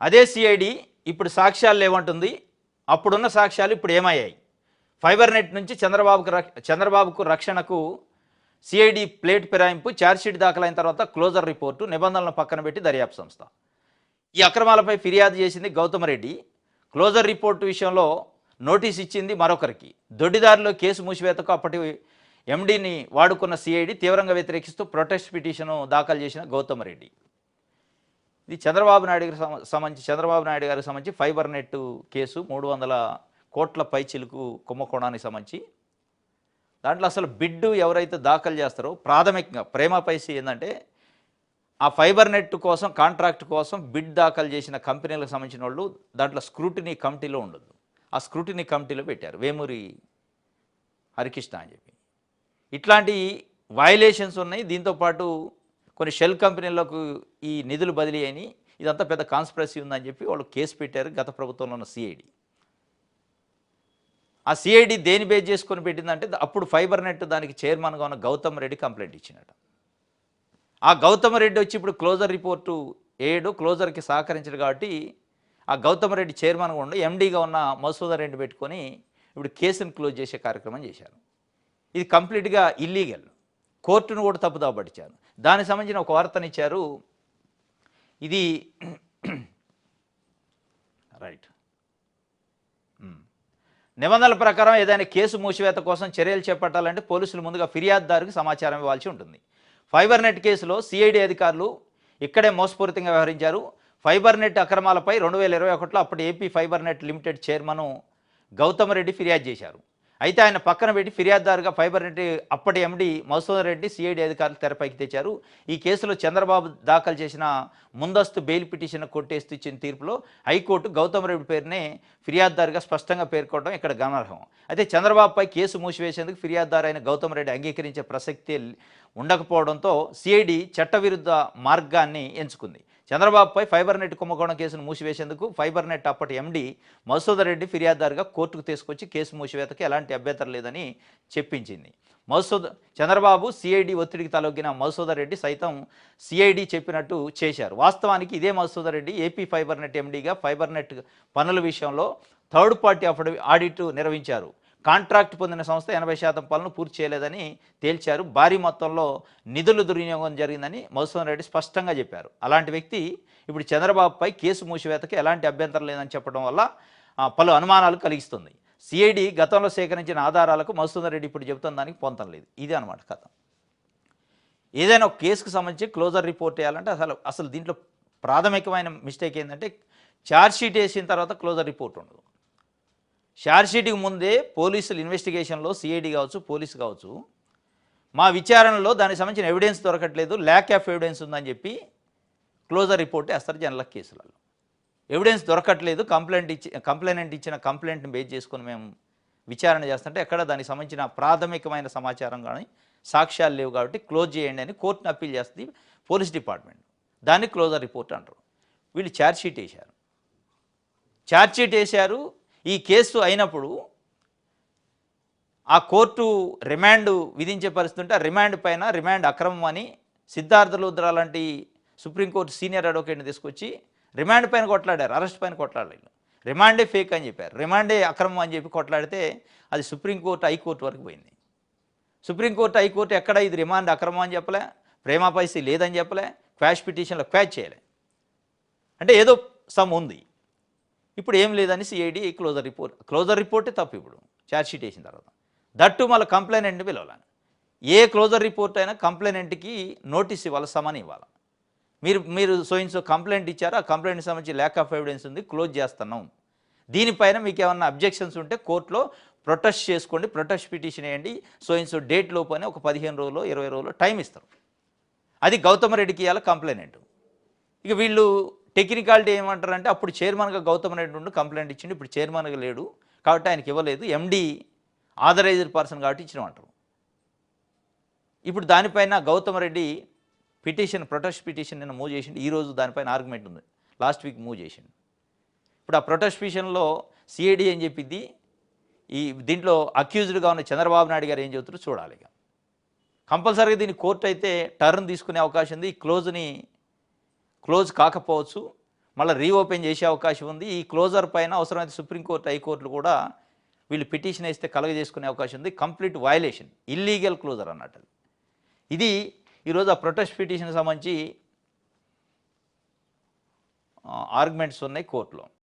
అదే సిఐడి ఇప్పుడు సాక్ష్యాలు లేవంటుంది. అప్పుడున్న సాక్ష్యాలు ఇప్పుడు ఏమయ్యాయి? ఫైబర్ నెట్ నుంచి చంద్రబాబుకు రక్షణకు సిఐడి ప్లేట్ ఫిరాయింపు, ఛార్జ్షీట్ దాఖలైన తర్వాత క్లోజర్ రిపోర్టు, నిబంధనలను పక్కన పెట్టి దర్యాప్తు సంస్థ. ఈ అక్రమాలపై ఫిర్యాదు చేసింది గౌతమరెడ్డి. క్లోజర్ రిపోర్టు విషయంలో నోటీస్ ఇచ్చింది మరొకరికి. దొడ్డిదారిలో కేసు మూసివేతకు అప్పటి ఎండీని వాడుకున్న సిఐడి తీవ్రంగా వ్యతిరేకిస్తూ ప్రొటెస్ట్ పిటిషను దాఖలు చేసిన గౌతమరెడ్డి. ఇది చంద్రబాబు నాయుడు గారికి సంబంధించి ఫైబర్ నెట్ కేసు 300 కోట్ల పైచిలుకు కుంభకోణానికి సంబంధించి దాంట్లో అసలు బిడ్డు ఎవరైతే దాఖలు చేస్తారో ప్రాథమికంగా ప్రేమపైసి ఏంటంటే ఆ ఫైబర్ నెట్ కోసం కాంట్రాక్ట్ కోసం బిడ్ దాఖలు చేసిన కంపెనీలకు సంబంధించిన వాళ్ళు దాంట్లో స్క్రూటినీ కమిటీలో ఉండదు. ఆ స్క్రూటినీ కమిటీలో పెట్టారు వేమూరి హరికృష్ణ అని చెప్పి. ఇట్లాంటి వయలేషన్స్ ఉన్నాయి. దీంతోపాటు కొన్ని షెల్ కంపెనీలకు ఈ నిధులు బదిలీ అయినాయి. ఇదంతా పెద్ద కాన్స్పిరసీ ఉందని చెప్పి వాళ్ళు కేసు పెట్టారు గత ప్రభుత్వంలో ఉన్న సిఐడి. ఆ సిఐడి దేని బేస్ చేసుకొని పెట్టిందంటే అప్పుడు ఫైబర్ నెట్ దానికి చైర్మన్గా ఉన్న గౌతమరెడ్డి కంప్లైంట్ ఇచ్చినట. ఆ గౌతమరెడ్డి వచ్చి ఇప్పుడు క్లోజర్ రిపోర్టు క్లోజర్కి సహకరించాడు కాబట్టి ఆ గౌతమరెడ్డి చైర్మన్గా ఉండి ఎండీగా ఉన్న మధుసూదన్ రెడ్డి పెట్టుకొని ఇప్పుడు కేసును క్లోజ్ చేసే కార్యక్రమం చేశారు. ఇది కంప్లీట్గా ఇల్లీగల్. కోర్టును కూడా తప్పుదావ పట్టించారు. దానికి సంబంధించిన ఒక వార్తనిచ్చారు. ఇది రైట్ నిబంధనల ప్రకారం ఏదైనా కేసు మూసివేత కోసం చర్యలు చేపట్టాలంటే పోలీసులు ముందుగా ఫిర్యాదుదారుకి సమాచారం ఇవ్వాల్సి ఉంటుంది. ఫైబర్ నెట్ కేసులో సిఐడి అధికారులు ఇక్కడే మోసపూరితంగా వ్యవహరించారు. ఫైబర్ నెట్ అక్రమాలపై 2021లో అప్పటి AP fibre net limited chairman Gautam Reddy ఫిర్యాదు చేశారు. అయితే ఆయన పక్కన పెట్టి ఫిర్యాదుదారుగా ఫైబర్ నెట్ అప్పటి ఎండీ మధుసూదన్ రెడ్డి సిఐడి అధికారులు తెరపైకి తెచ్చారు. ఈ కేసులో చంద్రబాబు దాఖలు చేసిన ముందస్తు బెయిల్ పిటిషన్ కొట్టేస్తూ ఇచ్చిన తీర్పులో హైకోర్టు గౌతమరెడ్డి పేరునే ఫిర్యాదుదారుగా స్పష్టంగా పేర్కొనడం ఇక్కడ గమనార్హం. అయితే చంద్రబాబుపై కేసు మూసివేసేందుకు ఫిర్యాదుదారు అయిన గౌతమరెడ్డి అంగీకరించే ప్రసక్తి ఉండకపోవడంతో సిఐడి చట్టవిరుద్ధ మార్గాన్ని ఎంచుకుంది. చంద్రబాబుపై ఫైబర్ నెట్ కుంభకోణం కేసును మూసివేసేందుకు ఫైబర్ నెట్ అప్పటి ఎండీ మధుసూదన్ రెడ్డి ఫిర్యాదుదారుగా కోర్టుకు తీసుకొచ్చి కేసు మూసివేతకు ఎలాంటి అభ్యంతరం లేదని చెప్పించింది. చంద్రబాబు సిఐడి ఒత్తిడికి తలొగ్గిన మధుసూదన్ రెడ్డి సైతం సిఐడి చెప్పినట్టు చేశారు. వాస్తవానికి ఇదే Madhusudan Reddy AP fibre net ఎండీగా ఫైబర్ నెట్ పనుల విషయంలో థర్డ్ పార్టీ ఆడిట్ నిర్వహించారు. కాంట్రాక్ట్ పొందిన సంస్థ 80% పనులు పూర్తి చేయలేదని తేల్చారు. భారీ మొత్తంలో నిధులు దుర్వినియోగం జరిగిందని మధుసూదన్ రెడ్డి స్పష్టంగా చెప్పారు. అలాంటి వ్యక్తి ఇప్పుడు చంద్రబాబుపై కేసు మూసివేతకు ఎలాంటి అభ్యంతరం లేదని చెప్పడం వల్ల పలు అనుమానాలు కలిగిస్తుంది. సిఐడి గతంలో సేకరించిన ఆధారాలకు మధుసూదన్ రెడ్డి ఇప్పుడు చెబుతున్న దానికి పొంతం లేదు. ఇదే అనమాట కథ. ఏదైనా ఒక కేసుకు సంబంధించి క్లోజర్ రిపోర్ట్ వేయాలంటే అసలు దీంట్లో ప్రాథమికమైన మిస్టేక్ ఏంటంటే ఛార్జ్షీట్ వేసిన తర్వాత క్లోజర్ రిపోర్ట్ ఉండదు. ఛార్జ్షీట్కి ముందే పోలీసులు ఇన్వెస్టిగేషన్లో సిఐడి కావచ్చు పోలీసు కావచ్చు మా విచారణలో దానికి సంబంధించిన ఎవిడెన్స్ దొరకట్లేదు, ల్యాక్ ఆఫ్ ఎవిడెన్స్ ఉందని చెప్పి క్లోజర్ రిపోర్ట్ వేస్తారు జనరల్ కేసులలో. ఎవిడెన్స్ దొరకట్లేదు, కంప్లైనెంట్ ఇచ్చిన కంప్లైంట్ని బేస్ చేసుకొని మేము విచారణ చేస్తుంటే ఎక్కడ దానికి సంబంధించిన ప్రాథమికమైన సమాచారం కానీ సాక్ష్యాలు లేవు కాబట్టి క్లోజ్ చేయండి అని కోర్టును అప్పీల్ చేస్తుంది పోలీస్ డిపార్ట్మెంట్. దాన్ని క్లోజర్ రిపోర్ట్ అంటారు. వీళ్ళు ఛార్జ్షీట్ వేశారు. ఈ కేసు అయినప్పుడు ఆ కోర్టు రిమాండ్ విధించే పరిస్థితి ఉంటే ఆ రిమాండ్ అక్రమం అని సిద్ధార్థ లూథ్రా లాంటి సుప్రీంకోర్టు సీనియర్ అడ్వకేట్ని తీసుకొచ్చి రిమాండ్ పైన కొట్లాడారు, అరెస్ట్ పైన కొట్లాడలేదు. రిమాండే ఫేక్ అని చెప్పారు, రిమాండే అక్రమం అని చెప్పి కొట్లాడితే అది సుప్రీంకోర్టు హైకోర్టు వరకు పోయింది. సుప్రీంకోర్టు హైకోర్టు ఎక్కడ ఇది రిమాండ్ అక్రమం అని చెప్పలే, ప్రేమపైసి లేదని చెప్పలే, క్వాష్ పిటిషన్లో క్వాష్ చేయలే. అంటే ఏదో సమ్ ఉంది. ఇప్పుడు ఏం లేదని సిఐడి క్లోజర్ రిపోర్టే తప్పు. ఇప్పుడు ఛార్జ్షీట్ వేసిన తర్వాత దట్టు మళ్ళీ కంప్లైనెంట్ని పిలవాలి. ఏ క్లోజర్ రిపోర్ట్ అయినా కంప్లైనెంట్కి నోటీస్ ఇవ్వాలి, సమన్ ఇవ్వాలి. మీరు సో కంప్లైంట్ ఇచ్చారు, ఆ కంప్లైంట్కి సంబంధించి ల్యాక్ ఆఫ్ ఎవిడెన్స్ ఉంది, క్లోజ్ చేస్తున్నాం. దీనిపైన మీకు ఏమన్నా అబ్జెక్షన్స్ ఉంటే కోర్టులో ప్రొటెస్ట్ చేసుకోండి, ప్రొటెస్ట్ పిటిషన్ వేయండి, సో డేట్ లోపు అని ఒక 15 రోజులు 20 రోజులు టైం ఇస్తారు. అది గౌతమరెడ్డికి ఇవ్వాలి కంప్లైనెంట్. ఇక వీళ్ళు టెక్నికాలిటీ ఏమంటారంటే అప్పుడు చైర్మన్గా గౌతమరెడ్డి ఉండి కంప్లైంట్ ఇచ్చిండు, ఇప్పుడు చైర్మన్గా లేడు కాబట్టి ఆయనకి ఇవ్వలేదు, ఎండీ ఆథరైజ్డ్ పర్సన్ కాబట్టి ఇచ్చినామంటారు. ఇప్పుడు దానిపైన గౌతమరెడ్డి ప్రొటెస్ట్ పిటిషన్ నిన్న మూవ్ చేసిండు. ఈరోజు దానిపైన ఆర్గ్యుమెంట్ ఉంది, లాస్ట్ వీక్ మూవ్ చేసిండు. ఇప్పుడు ఆ ప్రొటెస్ట్ పిటిషన్లో సిఐడి ఏం చెప్పింది, దీంట్లో అక్యూజ్డ్గా ఉన్న చంద్రబాబు నాయుడు గారు ఏం చెబుతారో చూడాలి. ఇక కంపల్సరీగా దీన్ని కోర్టు అయితే టర్న్ తీసుకునే అవకాశం ఉంది. క్లోజ్ కాకపోవచ్చు. మళ్ళీ రీఓపెన్ చేసే అవకాశం ఉంది. ఈ క్లోజర్ పైన అవసరమైతే సుప్రీంకోర్టు, హైకోర్టులు కూడా వీళ్ళు పిటిషన్ వేస్తే కలుగజేసుకునే అవకాశం ఉంది. కంప్లీట్ వయలేషన్, ఇల్లీగల్ క్లోజర్ అన్నట్టు. ఇది ఈరోజు ఆ ప్రొటెస్ట్ పిటిషన్ సంబంధించి ఆర్గ్యుమెంట్స్ ఉన్నాయి కోర్టులో.